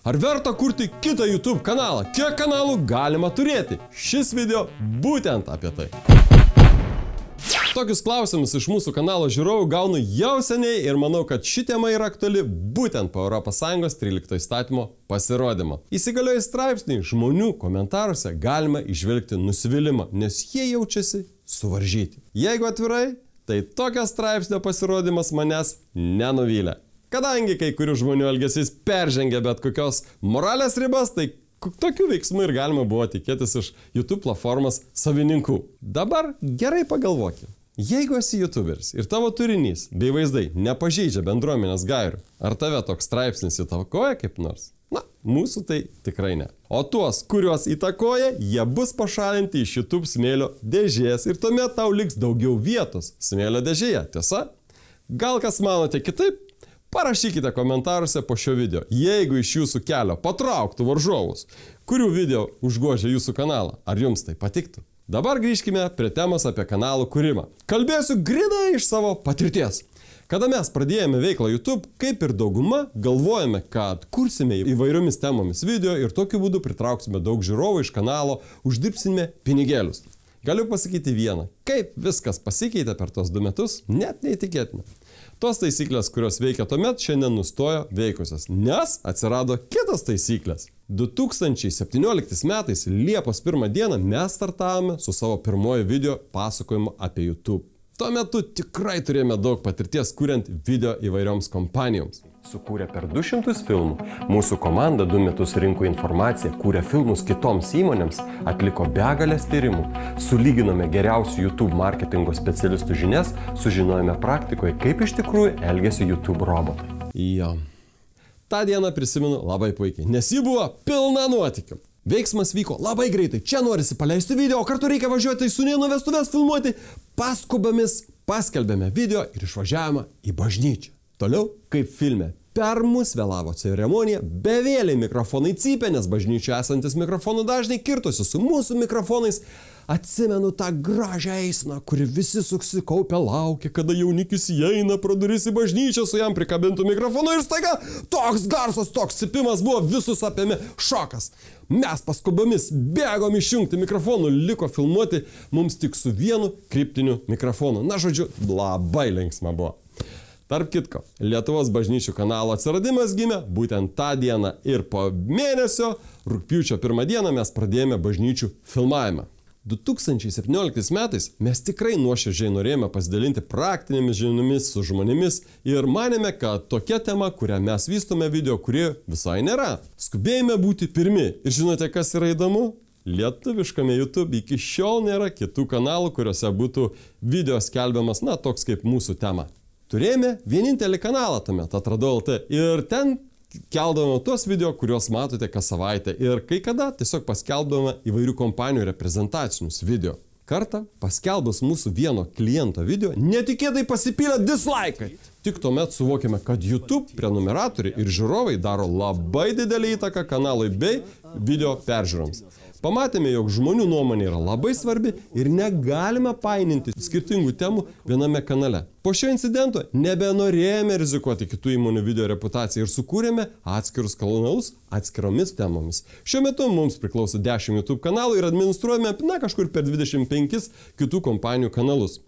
Ar verta kurti kitą YouTube kanalą? Kiek kanalų galima turėti? Šis video būtent apie tai. Tokius klausimus iš mūsų kanalo žiūrovų gaunu jau seniai ir manau, kad ši tema yra aktuali būtent po ES 13 įstatymo pasirodymo. Įsigaliojus straipsniui, žmonių komentaruose galima išvelgti nusivylimą, nes jie jaučiasi suvaržyti. Jeigu atvirai, tai tokio straipsnio pasirodymas manęs nenuvylė. Kadangi kai kurių žmonių elgesys peržengia bet kokios moralės ribas, tai tokių veiksmų ir galima buvo tikėtis iš YouTube platformos savininkų. Dabar gerai pagalvokime. Jeigu esi YouTuberis ir tavo turinys bei vaizdai nepažeidžia bendruomenės gairių, ar tave toks straipsnis įtakoja kaip nors? Na, mūsų tai tikrai ne. O tuos, kuriuos įtakoja, jie bus pašalinti iš YouTube smėlio dėžės ir tuomet tau liks daugiau vietos smėlio dėžėje, tiesa? Gal kas manote kitaip? Parašykite komentaruose po šio video, jeigu iš jūsų kelio patrauktų varžovus, kurių video užgožia jūsų kanalą, ar jums tai patiktų. Dabar grįžkime prie temos apie kanalų kūrimą. Kalbėsiu grinai iš savo patirties. Kada mes pradėjome veiklą YouTube, kaip ir dauguma, galvojame, kad kursime įvairiomis temomis video ir tokiu būdu pritrauksime daug žiūrovų iš kanalo, uždirbsime pinigėlius. Galiu pasakyti vieną, kaip viskas pasikeitė per tos 2 metus, net neįtikėtina. Tos taisyklės, kurios veikia tuomet, šiandien nustojo veikusios, nes atsirado kitos taisyklės. 2017 metais Liepos 1 dieną mes startavome su savo pirmoju video pasakojimu apie YouTube. Tuo metu tikrai turėjome daug patirties kuriant video įvairioms kompanijoms. Sukūrė per 200 filmų. Mūsų komanda 2 metus rinko informaciją, kūrė filmus kitoms įmonėms, atliko begalės tyrimų, sulyginome geriausių YouTube marketingo specialistų žinias, sužinojome praktikoje, kaip iš tikrųjų elgiasi YouTube robotai. Jo. Ta diena prisimenu labai puikiai, nes ji buvo pilna nuotykių. Veiksmas vyko labai greitai, čia norisi paleisti video, o kartu reikia važiuoti į sūnėnų vestuves filmuoti. Paskubomis paskelbėme video ir išvažiavome į bažnyčią. Toliau, kaip filme, per mus vėlavo ceremonija, bevėliai mikrofonai cypė, nes bažnyčioje esantis mikrofonų dažniai kirtosi su mūsų mikrofonais. Atsimenu tą gražią eisną, kuri visi susikaupę laukia, kada jaunikis įeina pro duris į bažnyčią su jam prikabintų mikrofonu ir staiga toks garsas, toks cypimas buvo, visus apėmė šokas. Mes paskubomis bėgom išjungti mikrofonų, liko filmuoti mums tik su vienu kryptiniu mikrofonu. Na, žodžiu, labai linksma buvo. Tarp kitko, Lietuvos bažnyčių kanalo atsiradimas gimė būtent tą dieną ir po mėnesio, rugpjūčio 1 dieną, mes pradėjome bažnyčių filmavimą. 2017 metais mes tikrai nuoširdžiai norėjome pasidalinti praktinėmis žiniomis su žmonėmis ir manėme, kad tokia tema, kurią mes vystome video, kurie visai nėra. Skubėjome būti pirmi. Ir žinote, kas yra įdomu? Lietuviškame YouTube iki šiol nėra kitų kanalų, kuriuose būtų video skelbiamas, na, toks kaip mūsų tema. Turėjome vienintelį kanalą tuomet, Atradau LT, ir ten keldavome tuos video, kuriuos matote kas savaitę ir kai kada tiesiog paskelbdavome įvairių kompanijų reprezentacinius video. Kartą paskelbus mūsų vieno kliento video, netikėtai pasipylė dislaikai. Tik tuomet suvokėme, kad YouTube prenumeratoriai ir žiūrovai daro labai didelį įtaką kanalui bei video peržiūroms. Pamatėme, jog žmonių nuomonė yra labai svarbi ir negalime paininti skirtingų temų viename kanale. Po šio incidento nebenorėjome rizikuoti kitų įmonių video reputaciją ir sukūrėme atskirus kanalus atskiromis temomis. Šiuo metu mums priklauso 10 YouTube kanalų ir administruojame, na, kažkur per 25 kitų kompanijų kanalus.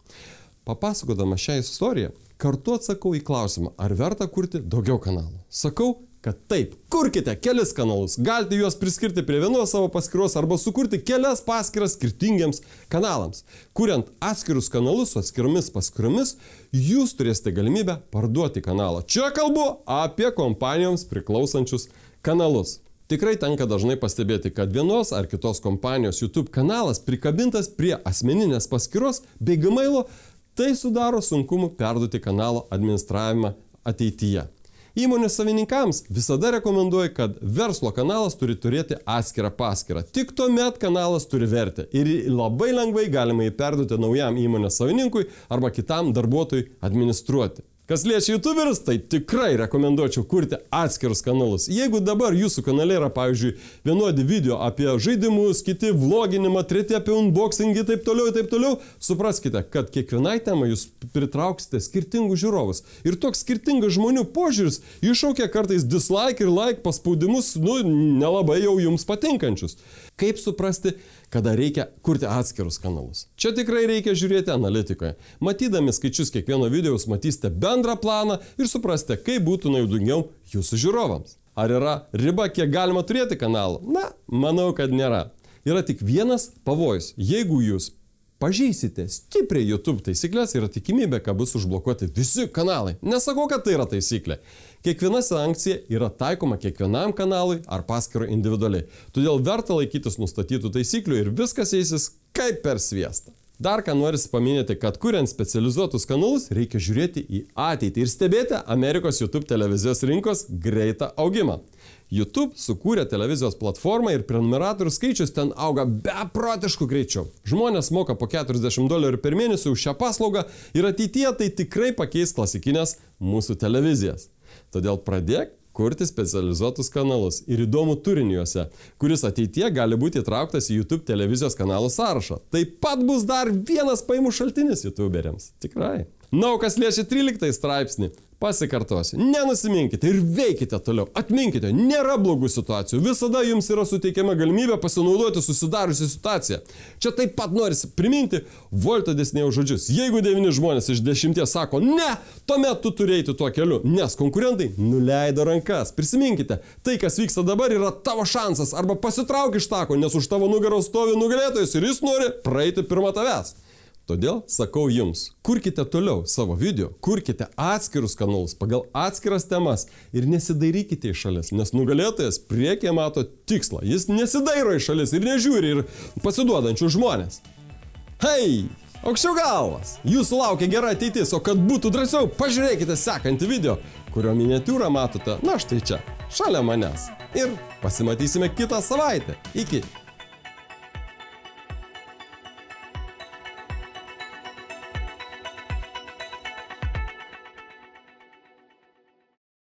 Papasakodama šią istoriją, kartu atsakau į klausimą, ar verta kurti daugiau kanalų. Sakau, kad taip, kurkite kelis kanalus, galite juos priskirti prie vienos savo paskyros arba sukurti kelias paskyras skirtingiems kanalams. Kuriant atskirus kanalus su atskiromis paskyromis, jūs turėsite galimybę parduoti kanalą. Čia kalbu apie kompanijoms priklausančius kanalus. Tikrai tenka dažnai pastebėti, kad vienos ar kitos kompanijos YouTube kanalas prikabintas prie asmeninės paskyros bei Gmailo, tai sudaro sunkumų perduoti kanalo administravimą ateityje. Įmonės savininkams visada rekomenduoju, kad verslo kanalas turi turėti atskirą paskyrą. Tik tuomet kanalas turi vertę ir labai lengvai galima jį perduoti naujam įmonės savininkui arba kitam darbuotojui administruoti. Kas liečia YouTuberius, tai tikrai rekomenduočiau kurti atskirus kanalus. Jeigu dabar jūsų kanale yra, pavyzdžiui, vienodi video apie žaidimus, kiti vloginimą, treti apie unboxingį, taip toliau, supraskite, kad kiekvienai temai jūs pritrauksite skirtingus žiūrovus. Ir toks skirtingas žmonių požiūris iššaukia kartais dislike ir like paspaudimus, nelabai jau jums patinkančius. Kaip suprasti, kada reikia kurti atskirus kanalus? Čia tikrai reikia žiūrėti analitikoje. Matydami skaičius kiekvieno video, jūs matysite bendrą planą ir suprasite, kaip būtų naudingiau jūsų žiūrovams. Ar yra riba, kiek galima turėti kanalą? Na, manau, kad nėra. Yra tik vienas pavojus. Jeigu jūs pažeisite stipriai YouTube taisyklės, yra tikimybė, kad bus užblokuoti visi kanalai. Nesakau, kad tai yra taisyklė. Kiekviena sankcija yra taikoma kiekvienam kanalui ar paskirui individualiai. Todėl verta laikytis nustatytų taisyklių ir viskas eisis kaip per sviestą. Dar ką norisi paminėti, kad kuriant specializuotus kanalus reikia žiūrėti į ateitį ir stebėti Amerikos YouTube televizijos rinkos greitą augimą. YouTube sukūrė televizijos platformą ir prenumeratorių skaičius ten auga beprotišku greičiu. Žmonės moka po $40 per mėnesį už šią paslaugą ir ateityje tai tikrai pakeis klasikinės mūsų televizijas. Todėl pradėk kurti specializuotus kanalus ir įdomų turinį juose, kuris ateityje gali būti įtrauktas į YouTube televizijos kanalų sąrašą. Taip pat bus dar vienas pajamų šaltinis YouTuberiams. Tikrai. Na, o kas liečia 13 straipsnį, pasikartosiu, nenusiminkite ir veikite toliau. Atminkite, nėra blogų situacijų, visada jums yra suteikiama galimybė pasinaudoti susidariusią situaciją. Čia taip pat norisi priminti Volto Disnėjaus žodžius. Jeigu 9 žmonės iš 10 sako ne, tuomet tu turi eiti tuo keliu, nes konkurentai nuleido rankas. Prisiminkite, tai kas vyksta dabar yra tavo šansas, arba pasitrauk iš tako, nes už tavo nugaros stovi nugalėtojas ir jis nori praeiti pirmą tavęs. Todėl sakau jums, kurkite toliau savo video, kurkite atskirus kanalus pagal atskiras temas ir nesidairykite į šalis, nes nugalėtojas priekyje mato tikslą. Jis nesidairo į šalis ir nežiūri ir pasiduodančių žmonės. Hei, aukščiau galvas, jūsų laukia gera ateitis, o kad būtų drąsiau, pažiūrėkite sekantį video, kurio miniatiūrą matote, na štai čia, šalia manęs. Ir pasimatysime kitą savaitę. Iki.